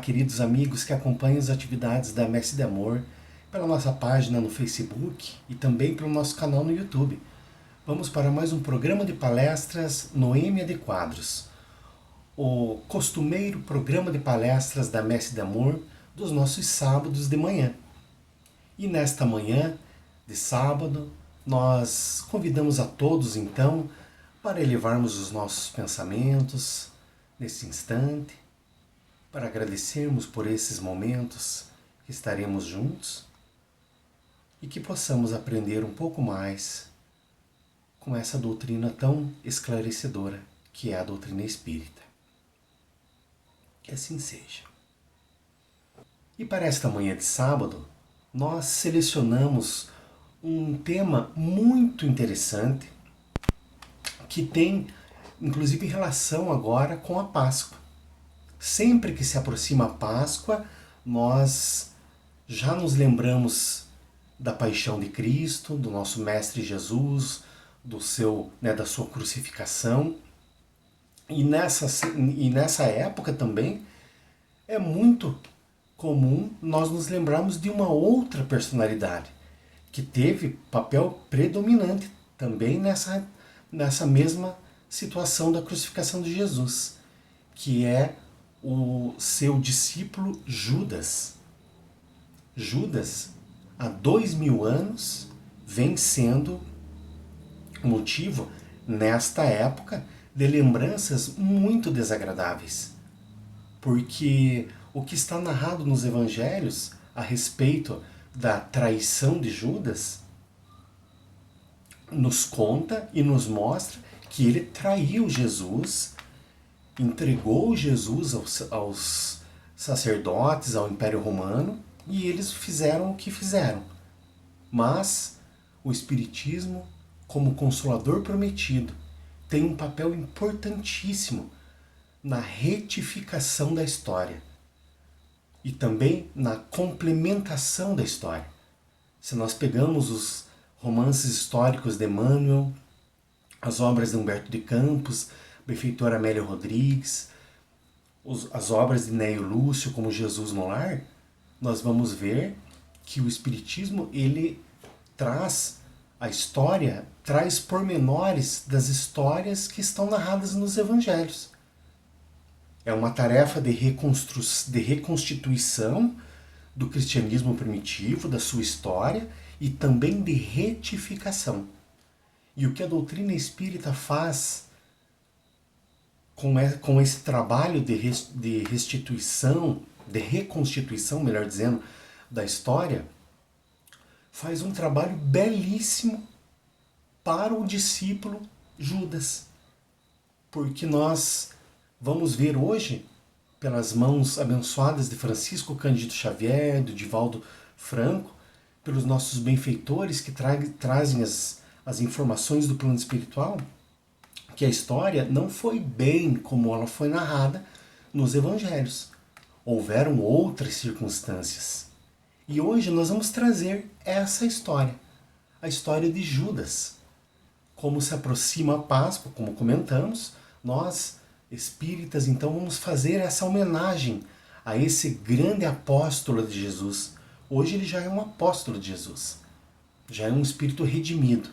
queridos amigos que acompanham as atividades da Mestre de Amor pela nossa página no Facebook e também pelo nosso canal no YouTube. Vamos para mais um programa de palestras Noêmia Quadros, o costumeiro programa de palestras da Mestre de Amor dos nossos sábados de manhã. E nesta manhã de sábado, nós convidamos a todos então para elevarmos os nossos pensamentos nesse instante, para agradecermos por esses momentos que estaremos juntos e que possamos aprender um pouco mais com essa doutrina tão esclarecedora que é a doutrina espírita. Que assim seja. E para esta manhã de sábado, nós selecionamos um tema muito interessante que tem, inclusive, relação agora com a Páscoa. Sempre que se aproxima a Páscoa, nós já nos lembramos da paixão de Cristo, do nosso Mestre Jesus, da sua crucificação. E nessa época também é muito comum nós nos lembrarmos de uma outra personalidade que teve papel predominante também nessa mesma situação da crucificação de Jesus, que é o seu discípulo Judas. Judas, há 2000 anos, vem sendo motivo, nesta época, de lembranças muito desagradáveis. Porque o que está narrado nos evangelhos a respeito da traição de Judas nos conta e nos mostra que ele traiu Jesus, entregou Jesus aos sacerdotes, ao Império Romano, e eles fizeram o que fizeram. Mas o Espiritismo, como Consolador prometido, tem um papel importantíssimo na retificação da história e também na complementação da história. Se nós pegamos os romances históricos de Emmanuel, as obras de Humberto de Campos, benfeitor Amélio Rodrigues, as obras de Neio Lúcio, como Jesus no Lar, nós vamos ver que o Espiritismo ele traz a história, traz pormenores das histórias que estão narradas nos Evangelhos. É uma tarefa de reconstituição do cristianismo primitivo, da sua história, e também de retificação. E o que a doutrina espírita faz com esse trabalho de restituição, de reconstituição, melhor dizendo, da história, faz um trabalho belíssimo para o discípulo Judas. Porque nós vamos ver hoje, pelas mãos abençoadas de Francisco Cândido Xavier, do Divaldo Franco, pelos nossos benfeitores que trazem as informações do plano espiritual, que a história não foi bem como ela foi narrada nos evangelhos. Houveram outras circunstâncias. E hoje nós vamos trazer essa história, a história de Judas. Como se aproxima a Páscoa, como comentamos, nós, espíritas, então vamos fazer essa homenagem a esse grande apóstolo de Jesus. Hoje ele já é um apóstolo de Jesus, já é um espírito redimido.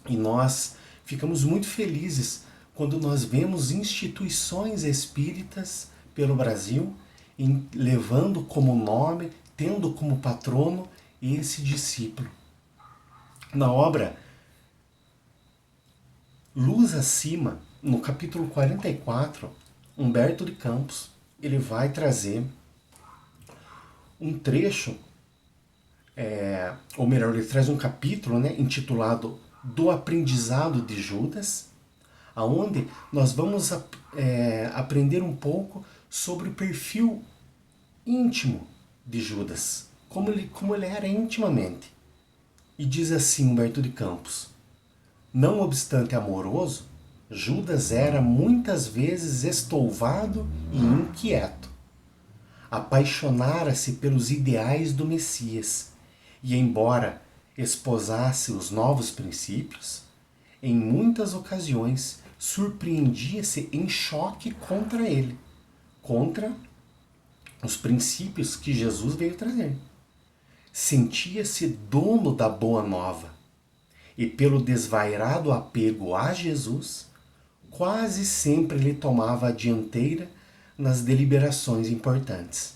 E nós ficamos muito felizes quando nós vemos instituições espíritas pelo Brasil levando como nome, tendo como patrono esse discípulo. Na obra Luz Acima, no capítulo 44, Humberto de Campos, ele vai trazer um trecho, ou melhor, ele traz um capítulo, intitulado Do Aprendizado de Judas, onde nós vamos aprender um pouco sobre o perfil íntimo de Judas, como ele era intimamente. E diz assim Humberto de Campos: não obstante amoroso, Judas era muitas vezes estouvado e inquieto. Apaixonara-se pelos ideais do Messias e, embora esposasse os novos princípios, em muitas ocasiões surpreendia-se em choque contra ele, contra os princípios que Jesus veio trazer. Sentia-se dono da boa nova e, pelo desvairado apego a Jesus, quase sempre ele tomava a dianteira nas deliberações importantes.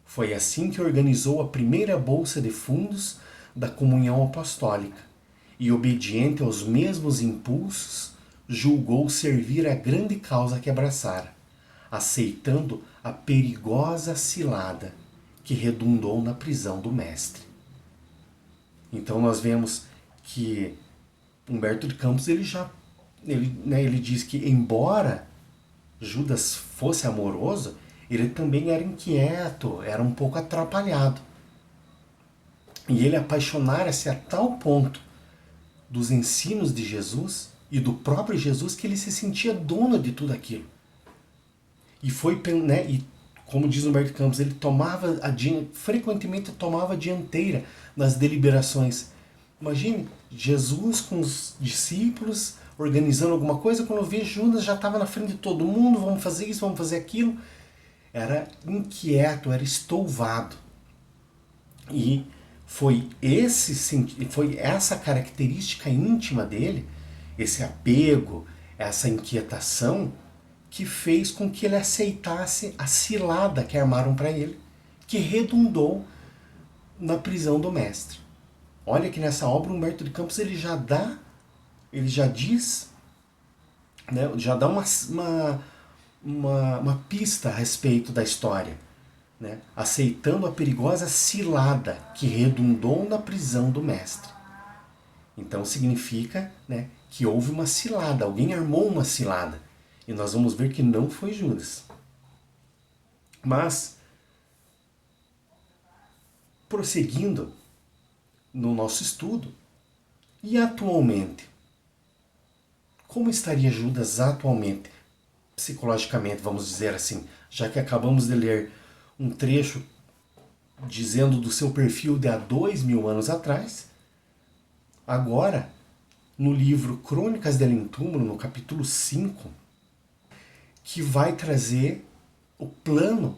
Foi assim que organizou a primeira bolsa de fundos da comunhão apostólica e, obediente aos mesmos impulsos, julgou servir a grande causa que abraçara, aceitando a perigosa cilada que redundou na prisão do mestre. Então nós vemos que Humberto de Campos ele diz que, embora Judas fosse amoroso, ele também era inquieto, era um pouco atrapalhado. E ele apaixonara-se a tal ponto dos ensinos de Jesus e do próprio Jesus que ele se sentia dono de tudo aquilo. E como diz Humberto Campos, ele frequentemente tomava a dianteira nas deliberações. Imagine, Jesus com os discípulos organizando alguma coisa, quando vê Judas já estava na frente de todo mundo, vamos fazer isso, vamos fazer aquilo. Era inquieto, era estouvado. E foi essa característica íntima dele, esse apego, essa inquietação, que fez com que ele aceitasse a cilada que armaram para ele, que redundou na prisão do mestre. Olha que nessa obra Humberto de Campos ele já diz, né, já dá uma pista a respeito da história, né, aceitando a perigosa cilada que redundou na prisão do mestre. Então significa, né, que houve uma cilada, alguém armou uma cilada. E nós vamos ver que não foi Judas. Mas, prosseguindo no nosso estudo, e atualmente? Como estaria Judas atualmente? Psicologicamente, vamos dizer assim, já que acabamos de ler um trecho dizendo do seu perfil de há 2000 anos atrás, agora, no livro Crônicas del Intúmulo, no capítulo 5, que vai trazer o plano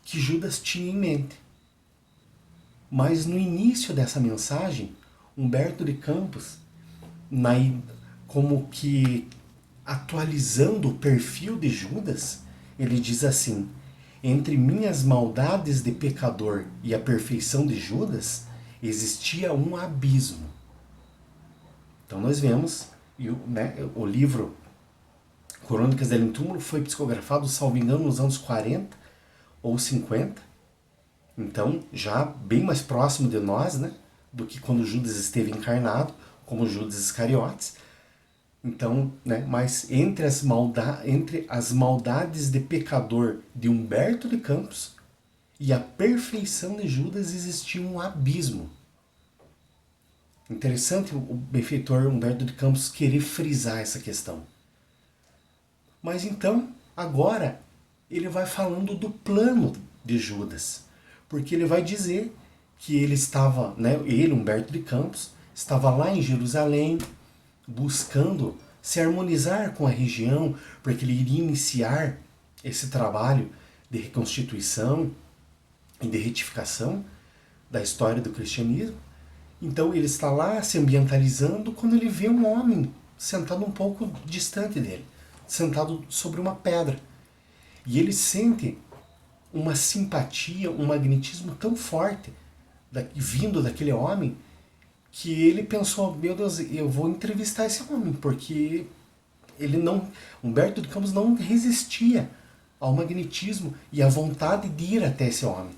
que Judas tinha em mente. Mas no início dessa mensagem, Humberto de Campos, como que atualizando o perfil de Judas, ele diz assim: entre minhas maldades de pecador e a perfeição de Judas, existia um abismo. Então nós vemos, o livro Crônicas del Intúmulo foi psicografado, salvo engano, nos anos 40 ou 50. Então, já bem mais próximo de nós, né, do que quando Judas esteve encarnado, como Judas Iscariotes. Então, né, mas entre as maldades de pecador de Humberto de Campos e a perfeição de Judas existia um abismo. Interessante o benfeitor Humberto de Campos querer frisar essa questão. Mas então, agora, ele vai falando do plano de Judas. Porque ele vai dizer que ele estava, né, Humberto de Campos, estava lá em Jerusalém, buscando se harmonizar com a região, porque ele iria iniciar esse trabalho de reconstituição e de retificação da história do cristianismo. Então ele está lá se ambientalizando quando ele vê um homem sentado um pouco distante dele, sentado sobre uma pedra. E ele sente uma simpatia, um magnetismo tão forte vindo daquele homem, que ele pensou: meu Deus, eu vou entrevistar esse homem, porque Humberto de Campos não resistia ao magnetismo e à vontade de ir até esse homem.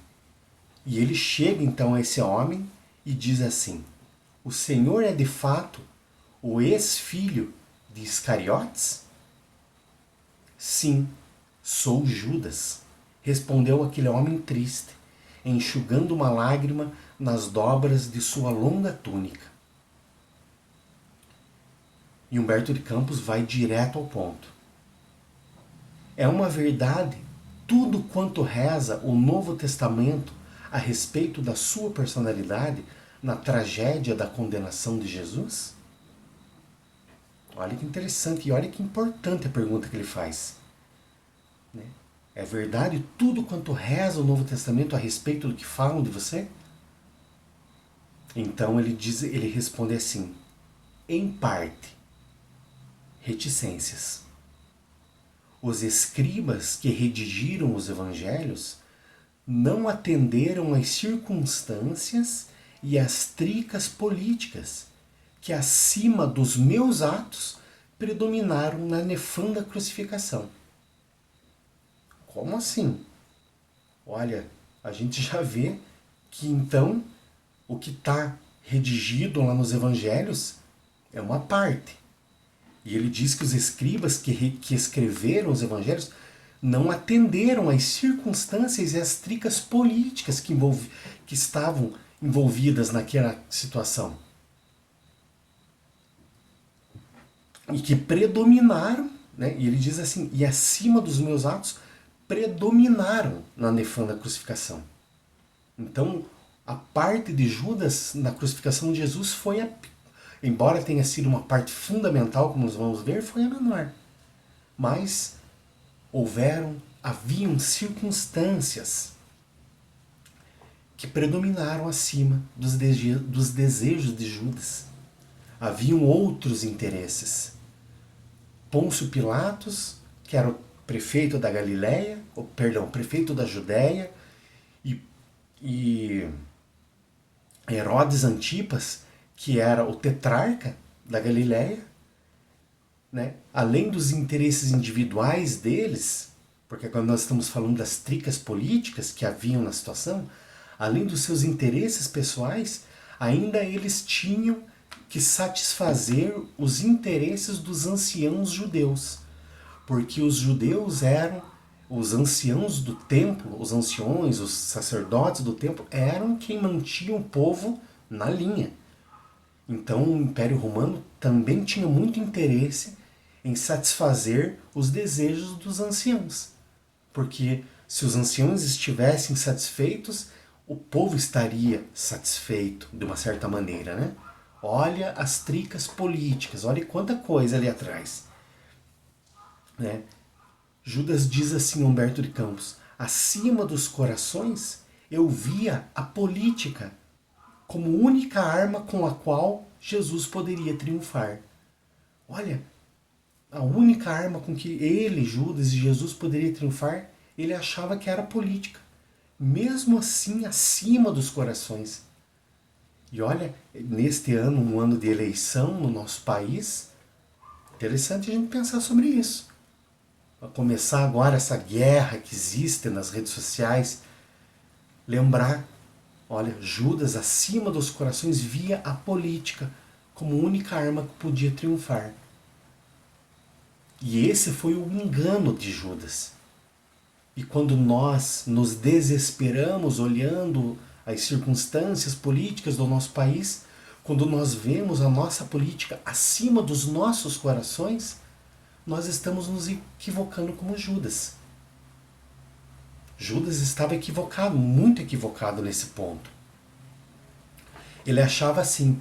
E ele chega então a esse homem e diz assim: o Senhor é de fato o ex-filho de Iscariotes? Sim, sou Judas, respondeu aquele homem triste, enxugando uma lágrima nas dobras de sua longa túnica. E Humberto de Campos vai direto ao ponto. É uma verdade tudo quanto reza o Novo Testamento a respeito da sua personalidade na tragédia da condenação de Jesus? Olha que interessante e olha que importante a pergunta que ele faz. Né? É verdade tudo quanto reza o Novo Testamento a respeito do que falam de você? Então ele responde assim: em parte, reticências. Os escribas que redigiram os evangelhos não atenderam às circunstâncias e às tricas políticas que, acima dos meus atos, predominaram na nefanda crucificação. Como assim? Olha, a gente já vê que então o que está redigido lá nos evangelhos é uma parte. E ele diz que os escribas que escreveram os evangelhos não atenderam às circunstâncias e às tricas políticas que estavam envolvidas naquela situação. E que predominaram, né? E ele diz assim, e acima dos meus atos, predominaram na nefanda crucificação. Então, a parte de Judas na crucificação de Jesus foi embora tenha sido uma parte fundamental, como nós vamos ver, foi a menor. Mas haviam circunstâncias que predominaram acima dos desejos de Judas. Haviam outros interesses. Pôncio Pilatos, que era o prefeito da Galileia, prefeito da Judéia, e Herodes Antipas, que era o tetrarca da Galileia, né? Além dos interesses individuais deles, porque quando nós estamos falando das tricas políticas que haviam na situação, além dos seus interesses pessoais, ainda eles tinham que satisfazer os interesses dos anciãos judeus, porque os judeus eram os anciãos do templo, os anciões, os sacerdotes do templo, eram quem mantinham o povo na linha. Então o Império Romano também tinha muito interesse em satisfazer os desejos dos anciãos. Porque se os anciãos estivessem satisfeitos, o povo estaria satisfeito de uma certa maneira, né? Olha as tricas políticas, olha quanta coisa ali atrás. Né? Judas diz assim, Humberto de Campos, acima dos corações eu via a política como única arma com a qual Jesus poderia triunfar. Olha, a única arma com que ele, Judas e Jesus poderia triunfar, ele achava que era a política. Mesmo assim, acima dos corações. E olha, neste ano, um ano de eleição no nosso país, interessante a gente pensar sobre isso. Para começar agora essa guerra que existe nas redes sociais, lembrar, olha, Judas acima dos corações via a política como única arma que podia triunfar. E esse foi o engano de Judas. E quando nós nos desesperamos olhando as circunstâncias políticas do nosso país, quando nós vemos a nossa política acima dos nossos corações, nós estamos nos equivocando como Judas. Judas estava equivocado, muito equivocado nesse ponto. Ele achava assim,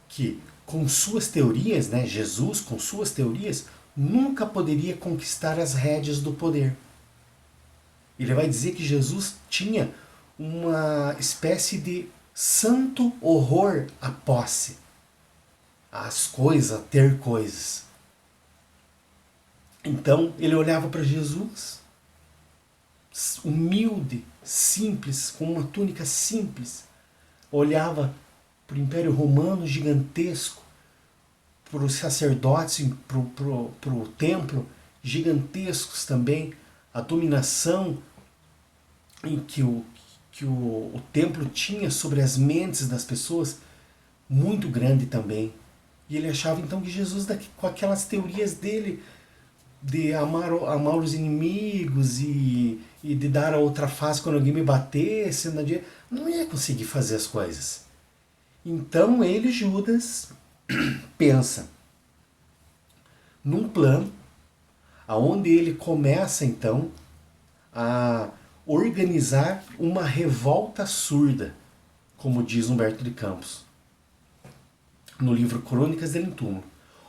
que com suas teorias, né, Jesus com suas teorias, nunca poderia conquistar as rédeas do poder. Ele vai dizer que Jesus tinha uma espécie de santo horror à posse, às coisas, a ter coisas. Então ele olhava para Jesus, humilde, simples, com uma túnica simples, olhava para o Império Romano gigantesco, para os sacerdotes, para o templo gigantescos também, a dominação em que o templo tinha sobre as mentes das pessoas, muito grande também. E ele achava então que Jesus, com aquelas teorias dele, de amar os inimigos e de dar a outra face quando alguém me batesse, não ia conseguir fazer as coisas. Então ele, Judas, pensa num plano aonde ele começa então a organizar uma revolta surda, como diz Humberto de Campos no livro Crônicas del Túmulo.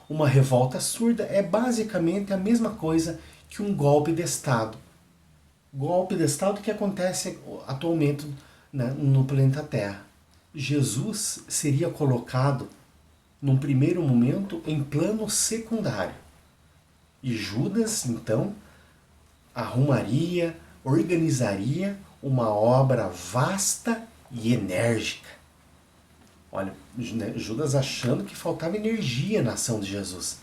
Uma revolta surda é basicamente a mesma coisa que um golpe de Estado. golpe de Estado que acontece atualmente, né, no planeta Terra. Jesus seria colocado, num primeiro momento, em plano secundário. E Judas, então, arrumaria, organizaria uma obra vasta e enérgica. Olha, Judas achando que faltava energia na ação de Jesus.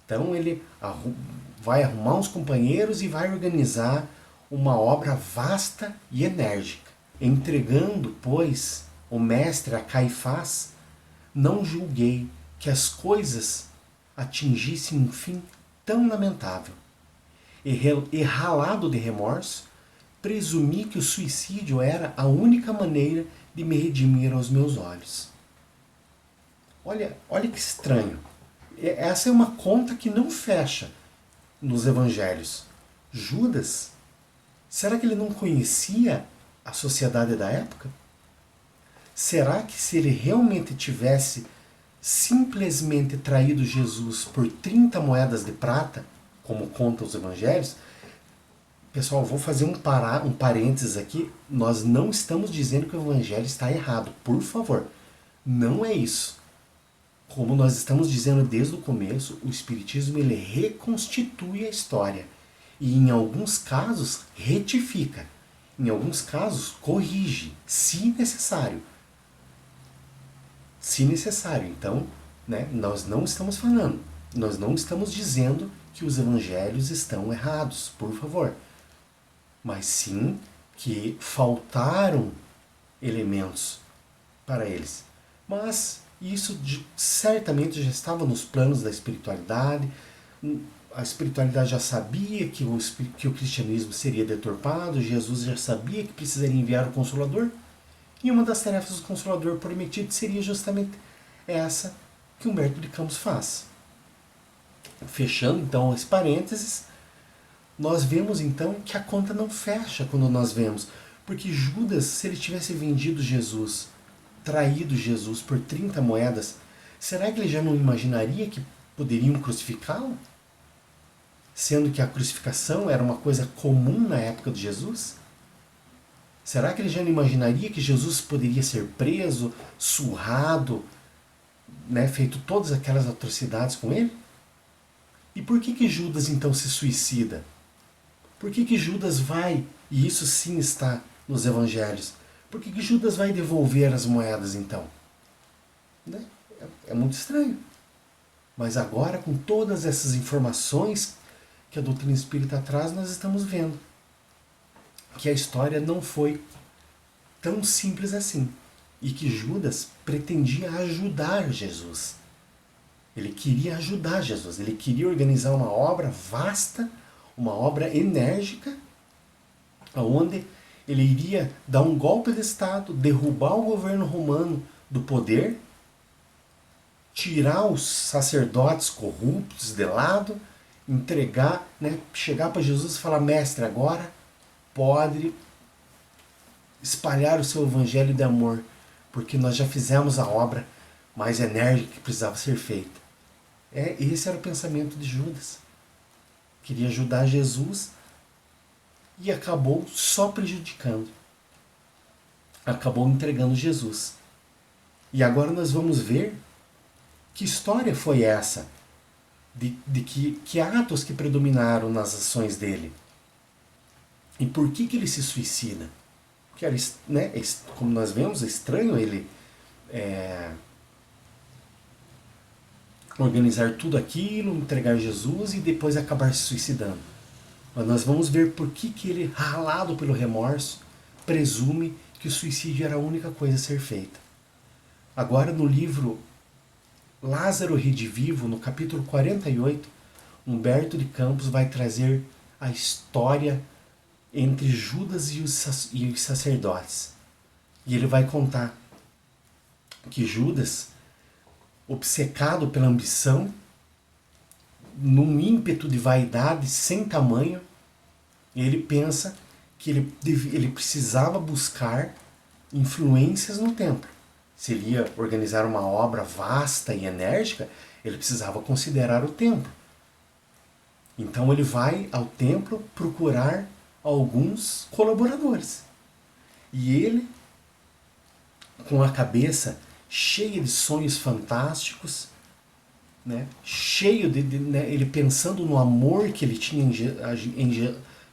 Então ele vai arrumar uns companheiros e vai organizar uma obra vasta e enérgica. Entregando, pois, o mestre a Caifás, não julguei que as coisas atingissem um fim tão lamentável. E ralado de remorso, presumi que o suicídio era a única maneira de me redimir aos meus olhos. Olha que estranho. Essa é uma conta que não fecha nos evangelhos. Judas, será que ele não conhecia a sociedade da época? Será que se ele realmente tivesse simplesmente traído Jesus por 30 moedas de prata, como contam os evangelhos? Pessoal, vou fazer um parênteses aqui. Nós não estamos dizendo que o evangelho está errado, por favor. Não é isso. Como nós estamos dizendo desde o começo, o Espiritismo ele reconstitui a história. E em alguns casos retifica. Em alguns casos corrige, se necessário. Se necessário. Então, né, nós não estamos falando, nós não estamos dizendo que os evangelhos estão errados, por favor. Mas sim que faltaram elementos para eles. Mas isso certamente já estava nos planos da espiritualidade. A espiritualidade já sabia que o cristianismo seria deturpado, Jesus já sabia que precisaria enviar o Consolador. E uma das tarefas do Consolador prometido seria justamente essa que Humberto de Campos faz. Fechando então esse parênteses, nós vemos então que a conta não fecha quando nós vemos. Porque Judas, se ele tivesse vendido Jesus, traído Jesus por 30 moedas, será que ele já não imaginaria que poderiam crucificá-lo? Sendo que a crucificação era uma coisa comum na época de Jesus? Será que ele já não imaginaria que Jesus poderia ser preso, surrado, né, feito todas aquelas atrocidades com ele? E por que Judas então se suicida? Por que Judas vai, e isso sim está nos evangelhos, por que Judas vai devolver as moedas então? Né? É muito estranho. Mas agora, com todas essas informações que a doutrina espírita traz, nós estamos vendo que a história não foi tão simples assim. E que Judas pretendia ajudar Jesus. Ele queria ajudar Jesus. Ele queria organizar uma obra vasta, uma obra enérgica, onde ele iria dar um golpe de Estado, derrubar o governo romano do poder, tirar os sacerdotes corruptos de lado, entregar, né, chegar para Jesus e falar: mestre, agora pode espalhar o seu evangelho de amor, porque nós já fizemos a obra mais enérgica que precisava ser feita. Esse era o pensamento de Judas. Queria ajudar Jesus e acabou só prejudicando. Acabou entregando Jesus. E agora nós vamos ver que história foi essa, de que atos que predominaram nas ações dele. E por que ele se suicida? Porque era, né, como nós vemos, é estranho ele organizar tudo aquilo, entregar Jesus e depois acabar se suicidando. Mas nós vamos ver por que ele, ralado pelo remorso, presume que o suicídio era a única coisa a ser feita. Agora, no livro Lázaro Redivivo, no capítulo 48, Humberto de Campos vai trazer a história entre Judas e os sacerdotes. E ele vai contar que Judas, obcecado pela ambição, num ímpeto de vaidade sem tamanho, ele pensa que ele precisava buscar influências no templo. Se ele ia organizar uma obra vasta e enérgica, ele precisava considerar o templo. Então ele vai ao templo procurar alguns colaboradores. E ele, com a cabeça cheia de sonhos fantásticos, né, cheio né, ele pensando no amor que ele tinha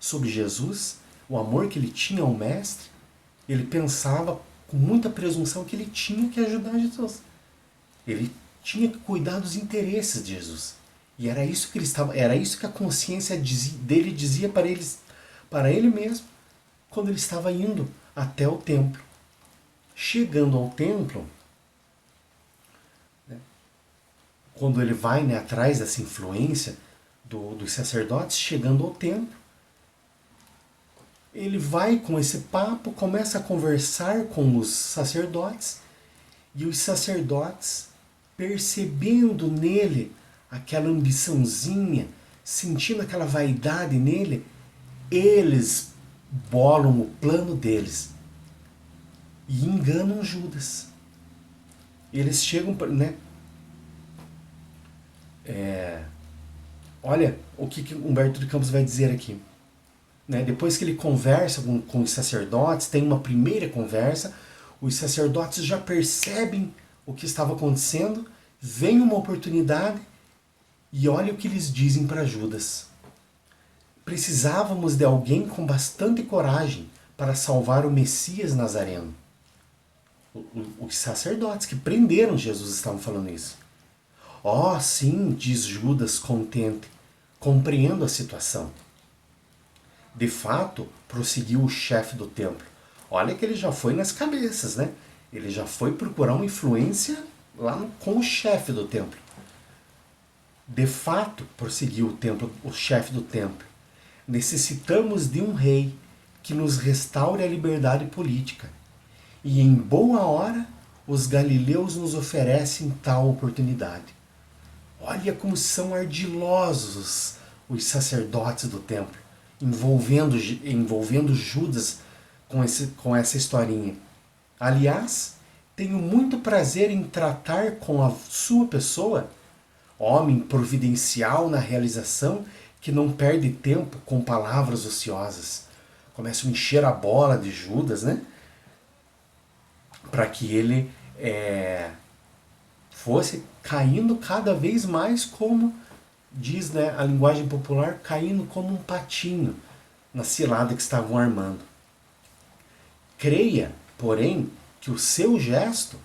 sobre Jesus, o amor que ele tinha ao Mestre, ele pensava com muita presunção que ele tinha que ajudar Jesus. Ele tinha que cuidar dos interesses de Jesus. E era isso que ele estava, era isso que a consciência dele dizia para ele mesmo, quando ele estava indo até o templo. Chegando ao templo, né, quando ele vai, né, atrás dessa influência dos sacerdotes, chegando ao templo, ele vai com esse papo, começa a conversar com os sacerdotes, e os sacerdotes, percebendo nele aquela ambiçãozinha, sentindo aquela vaidade nele, eles bolam o plano deles e enganam Judas. Eles chegam, né? Olha o que Humberto de Campos vai dizer aqui. Né? Depois que ele conversa com os sacerdotes, tem uma primeira conversa, os sacerdotes já percebem o que estava acontecendo, vem uma oportunidade e olha o que eles dizem para Judas. Precisávamos de alguém com bastante coragem para salvar o Messias Nazareno. Os sacerdotes que prenderam Jesus estavam falando isso. Oh, sim, diz Judas contente, compreendo a situação. De fato, prosseguiu o chefe do templo. Olha que ele já foi nas cabeças, né? Ele já foi procurar uma influência lá com o chefe do templo. De fato, prosseguiu o chefe do templo, necessitamos de um rei que nos restaure a liberdade política. E em boa hora, os galileus nos oferecem tal oportunidade. Olha como são ardilosos os sacerdotes do templo, envolvendo Judas com essa historinha. Aliás, tenho muito prazer em tratar com a sua pessoa, homem providencial na realização, que não perde tempo com palavras ociosas. Começam a encher a bola de Judas, né? Para que ele fosse caindo cada vez mais como, diz, né, a linguagem popular, caindo como um patinho na cilada que estavam armando. Creia, porém, que o seu gesto,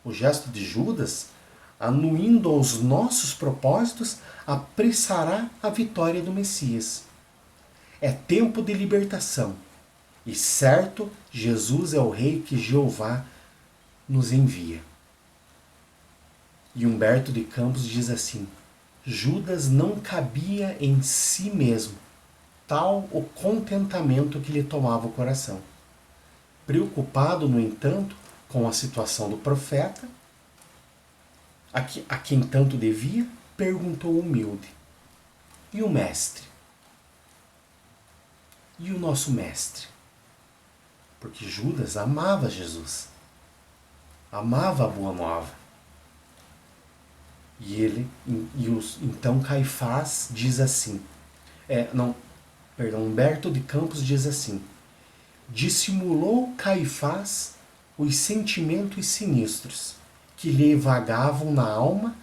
o gesto de Judas, anuindo aos nossos propósitos, apressará a vitória do Messias. É tempo de libertação, e certo, Jesus é o Rei que Jeová nos envia. E Humberto de Campos diz assim: Judas não cabia em si mesmo tal o contentamento que lhe tomava o coração. Preocupado, no entanto, com a situação do profeta, a quem tanto devia, perguntou humilde: e o mestre? E o nosso mestre? Porque Judas amava Jesus, amava a Boa Nova. Então Caifás diz assim, Humberto de Campos diz assim: dissimulou Caifás os sentimentos sinistros que lhe vagavam na alma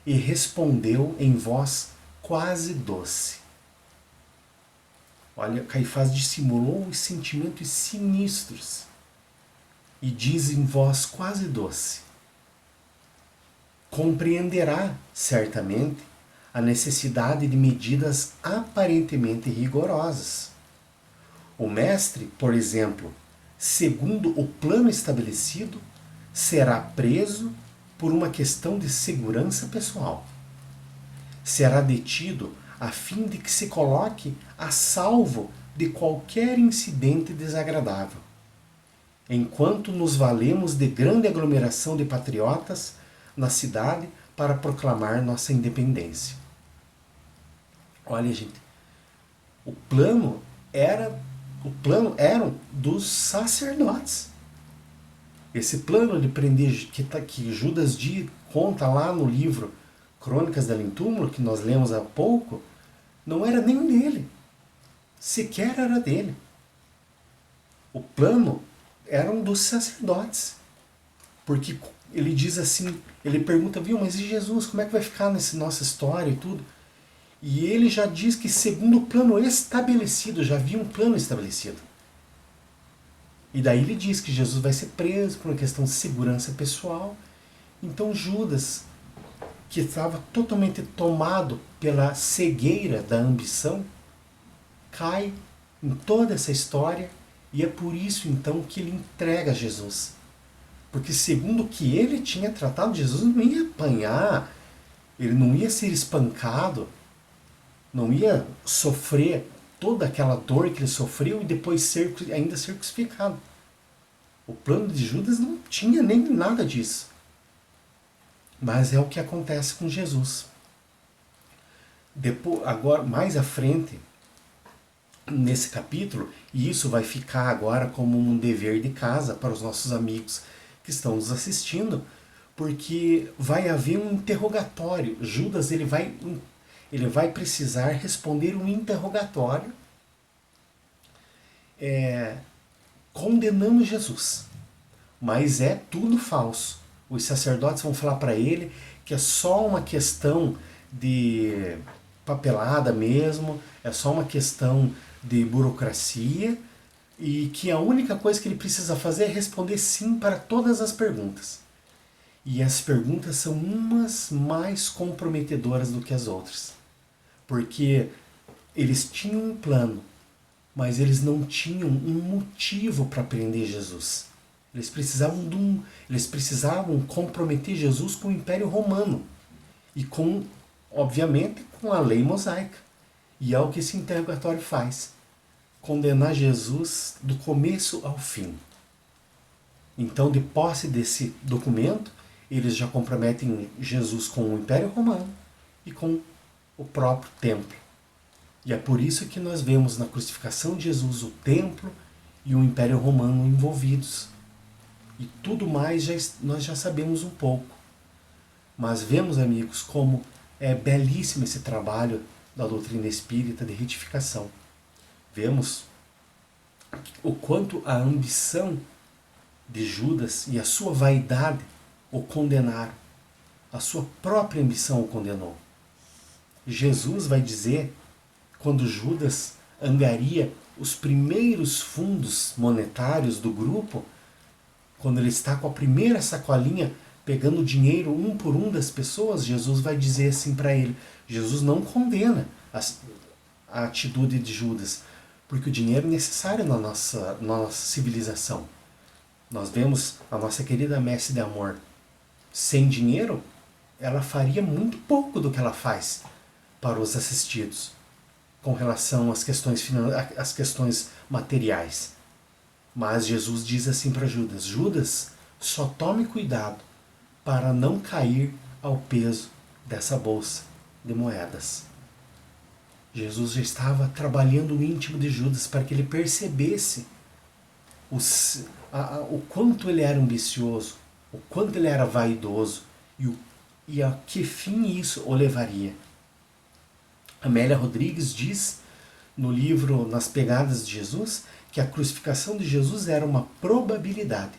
e respondeu em voz quase doce. Olha, Caifás dissimulou os sentimentos sinistros e diz em voz quase doce: compreenderá, certamente, a necessidade de medidas aparentemente rigorosas. O mestre, por exemplo, segundo o plano estabelecido, será preso por uma questão de segurança pessoal. Será detido a fim de que se coloque a salvo de qualquer incidente desagradável. Enquanto nos valemos de grande aglomeração de patriotas na cidade para proclamar nossa independência. Olha, gente, o plano era dos sacerdotes. Esse plano de prender, que Judas conta lá no livro Crônicas de Além Túmulo, que nós lemos há pouco, não era nem dele. sequer era dele. O plano era um dos sacerdotes. Porque ele diz assim, ele pergunta, viu, mas e Jesus, como é que vai ficar nessa nossa história e tudo? E ele já diz que segundo o plano estabelecido, já havia um plano estabelecido. E daí ele diz que Jesus vai ser preso por uma questão de segurança pessoal. Então Judas, que estava totalmente tomado pela cegueira da ambição, cai em toda essa história, e é por isso então que ele entrega Jesus. Porque segundo o que ele tinha tratado, Jesus não ia apanhar, ele não ia ser espancado, não ia sofrer toda aquela dor que ele sofreu e depois ainda ser crucificado. O plano de Judas não tinha nem nada disso. Mas é o que acontece com Jesus. Depois, agora, mais à frente, nesse capítulo, e isso vai ficar agora como um dever de casa para os nossos amigos que estão nos assistindo, porque vai haver um interrogatório. Judas ele vai precisar responder um interrogatório condenando Jesus. Mas é tudo falso. Os sacerdotes vão falar para ele que é só uma questão de papelada mesmo, é só uma questão de burocracia e que a única coisa que ele precisa fazer é responder sim para todas as perguntas. E as perguntas são umas mais comprometedoras do que as outras. Porque eles tinham um plano, mas eles não tinham um motivo para prender Jesus. Eles precisavam comprometer Jesus com o Império Romano e com, obviamente, com a lei mosaica. E é o que esse interrogatório faz: condenar Jesus do começo ao fim. Então, de posse desse documento, eles já comprometem Jesus com o Império Romano e com o próprio templo. E é por isso que nós vemos na crucificação de Jesus o templo e o Império Romano envolvidos. E tudo mais nós já sabemos um pouco. Mas vemos, amigos, como é belíssimo esse trabalho da doutrina espírita de retificação. Vemos o quanto a ambição de Judas e a sua vaidade o condenaram. A sua própria ambição o condenou. Jesus vai dizer, quando Judas angaria os primeiros fundos monetários do grupo, quando ele está com a primeira sacolinha pegando dinheiro um por um das pessoas, Jesus vai dizer assim para ele. Jesus não condena a atitude de Judas, porque o dinheiro é necessário na nossa civilização. Nós vemos a nossa querida Mestre de Amor. Sem dinheiro, ela faria muito pouco do que ela faz para os assistidos, com relação às questões materiais. Mas Jesus diz assim para Judas: Judas, só tome cuidado para não cair ao peso dessa bolsa de moedas. Jesus já estava trabalhando o íntimo de Judas para que ele percebesse o quanto ele era ambicioso, o quanto ele era vaidoso e a que fim isso o levaria. Amélia Rodrigues diz no livro Nas Pegadas de Jesus que a crucificação de Jesus era uma probabilidade.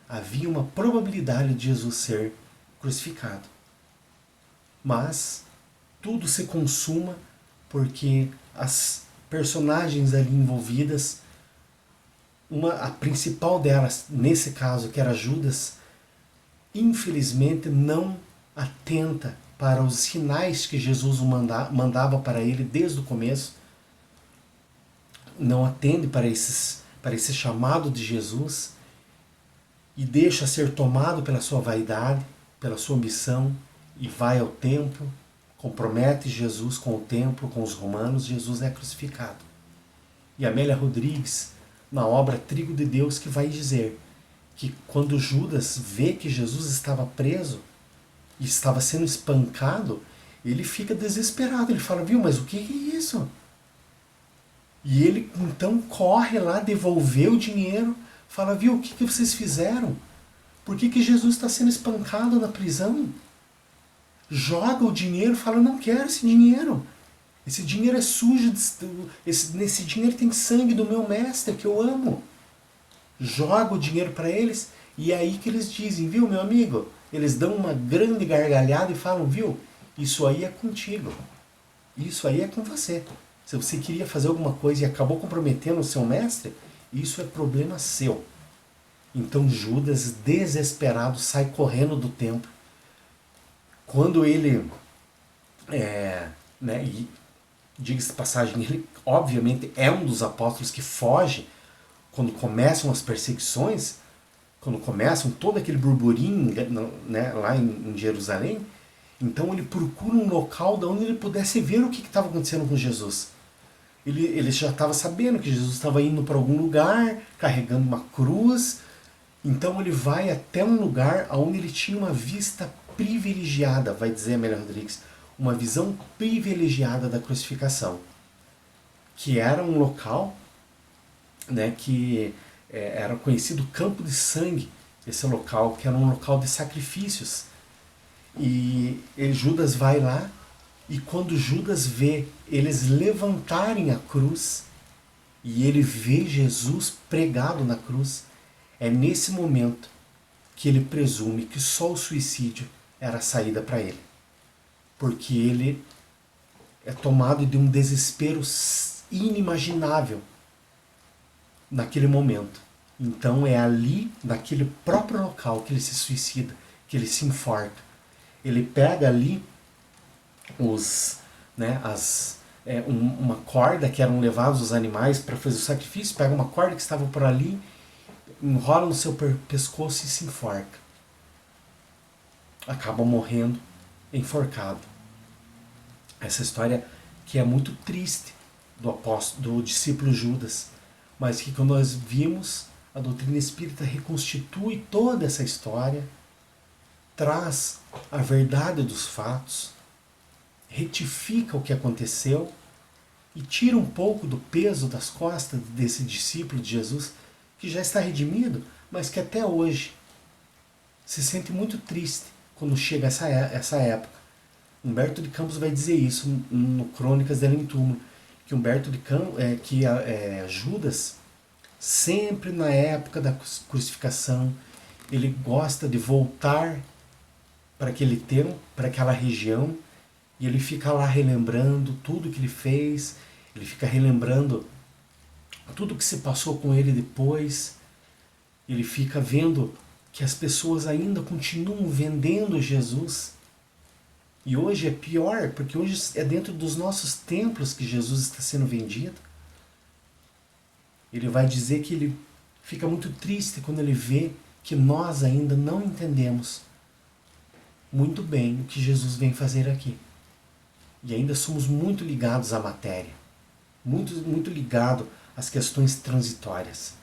Havia uma probabilidade de Jesus ser crucificado. Mas tudo se consuma porque as personagens ali envolvidas, a principal delas, nesse caso, que era Judas, infelizmente não atenta para os sinais que Jesus mandava para ele desde o começo, não atende para esse chamado de Jesus e deixa ser tomado pela sua vaidade, pela sua ambição, e vai ao templo, compromete Jesus com o templo, com os romanos. Jesus é crucificado. E Amélia Rodrigues, na obra Trigo de Deus, que vai dizer que quando Judas vê que Jesus estava preso e estava sendo espancado, ele fica desesperado. Ele fala: viu, mas o que é isso? E ele então corre lá, devolver o dinheiro, fala: viu, o que vocês fizeram? Por que Jesus está sendo espancado na prisão? Joga o dinheiro, fala: não quero esse dinheiro. Esse dinheiro é sujo, nesse dinheiro tem sangue do meu mestre que eu amo. Joga o dinheiro para eles e é aí que eles dizem, viu, meu amigo? Eles dão uma grande gargalhada e falam, viu, isso aí é contigo. Isso aí é com você. Se você queria fazer alguma coisa e acabou comprometendo o seu mestre, isso é problema seu. Então Judas, desesperado, sai correndo do templo. Quando ele, e diga-se de passagem, ele obviamente é um dos apóstolos que foge quando começam as perseguições, quando começam todo aquele burburinho, né, lá em Jerusalém. Então ele procura um local onde ele pudesse ver o que estava acontecendo com Jesus. Ele já estava sabendo que Jesus estava indo para algum lugar, carregando uma cruz. Então ele vai até um lugar onde ele tinha uma vista privilegiada, vai dizer Amélia Rodrigues, uma visão privilegiada da crucificação. Que era um local, né, que era conhecido Campo de Sangue, esse local, que era um local de sacrifícios. E Judas vai lá, e quando Judas vê eles levantarem a cruz, e ele vê Jesus pregado na cruz, é nesse momento que ele presume que só o suicídio era a saída para ele. Porque ele é tomado de um desespero inimaginável naquele momento. Então é ali, naquele próprio local, que ele se suicida, que ele se enforca. Ele pega ali uma corda que eram levados os animais para fazer o sacrifício, pega uma corda que estava por ali, enrola no seu pescoço e se enforca. Acaba morrendo enforcado. Essa história que é muito triste do discípulo Judas, mas que quando nós vimos, a doutrina espírita reconstitui toda essa história, traz a verdade dos fatos, retifica o que aconteceu e tira um pouco do peso das costas desse discípulo de Jesus, que já está redimido, mas que até hoje se sente muito triste quando chega essa época. Humberto de Campos vai dizer isso no Crônicas dele em Túmulo, que Humberto de Campos, Judas, sempre na época da crucificação, ele gosta de voltar para aquele tempo, para aquela região, e ele fica lá relembrando tudo que ele fez, ele fica relembrando tudo que se passou com ele depois, ele fica vendo que as pessoas ainda continuam vendendo Jesus. E hoje é pior, porque hoje é dentro dos nossos templos que Jesus está sendo vendido. Ele vai dizer que ele fica muito triste quando ele vê que nós ainda não entendemos muito bem o que Jesus vem fazer aqui. E ainda somos muito ligados à matéria, muito ligado às questões transitórias.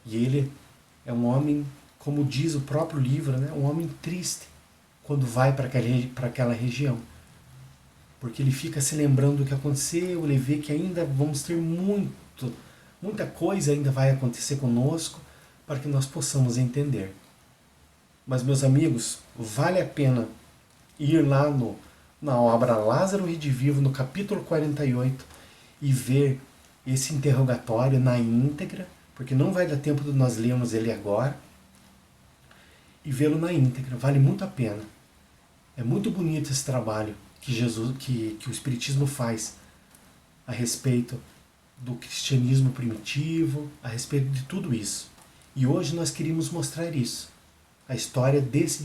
E ele é um homem, como diz o próprio livro, né, um homem triste quando vai para aquela região. Porque ele fica se lembrando do que aconteceu, ele vê que ainda vamos ter muita coisa ainda vai acontecer conosco para que nós possamos entender. Mas, meus amigos, vale a pena ir lá na obra Lázaro Redivivo, no capítulo 48, e ver esse interrogatório na íntegra, porque não vai dar tempo de nós lermos ele agora, e vê-lo na íntegra, vale muito a pena. É muito bonito esse trabalho que o Espiritismo faz a respeito do cristianismo primitivo, a respeito de tudo isso. E hoje nós queríamos mostrar isso, a história desse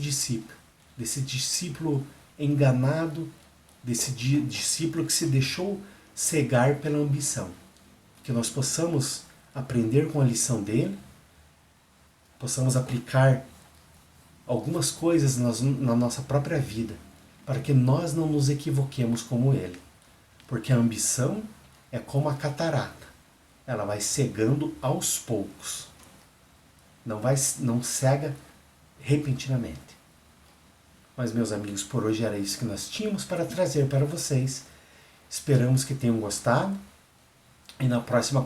discípulo enganado, desse discípulo que se deixou cegar pela ambição. Que nós possamos aprender com a lição dele, possamos aplicar algumas coisas na nossa própria vida, para que nós não nos equivoquemos como ele. Porque a ambição é como a catarata, ela vai cegando aos poucos, não cega repentinamente. Mas, meus amigos, por hoje era isso que nós tínhamos para trazer para vocês. Esperamos que tenham gostado. E na próxima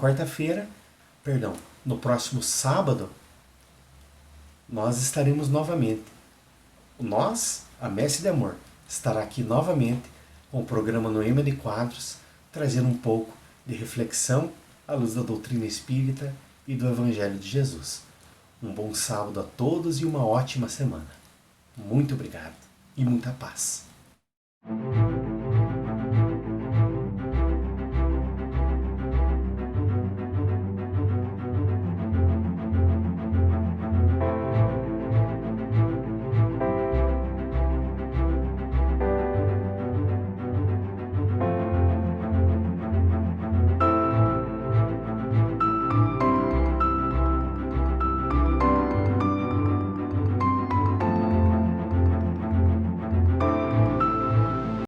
no próximo sábado, nós estaremos novamente. Nós, a Messe de Amor, estará aqui novamente com o programa Noêmia de Quadros, trazendo um pouco de reflexão à luz da doutrina espírita e do Evangelho de Jesus. Um bom sábado a todos e uma ótima semana. Muito obrigado e muita paz.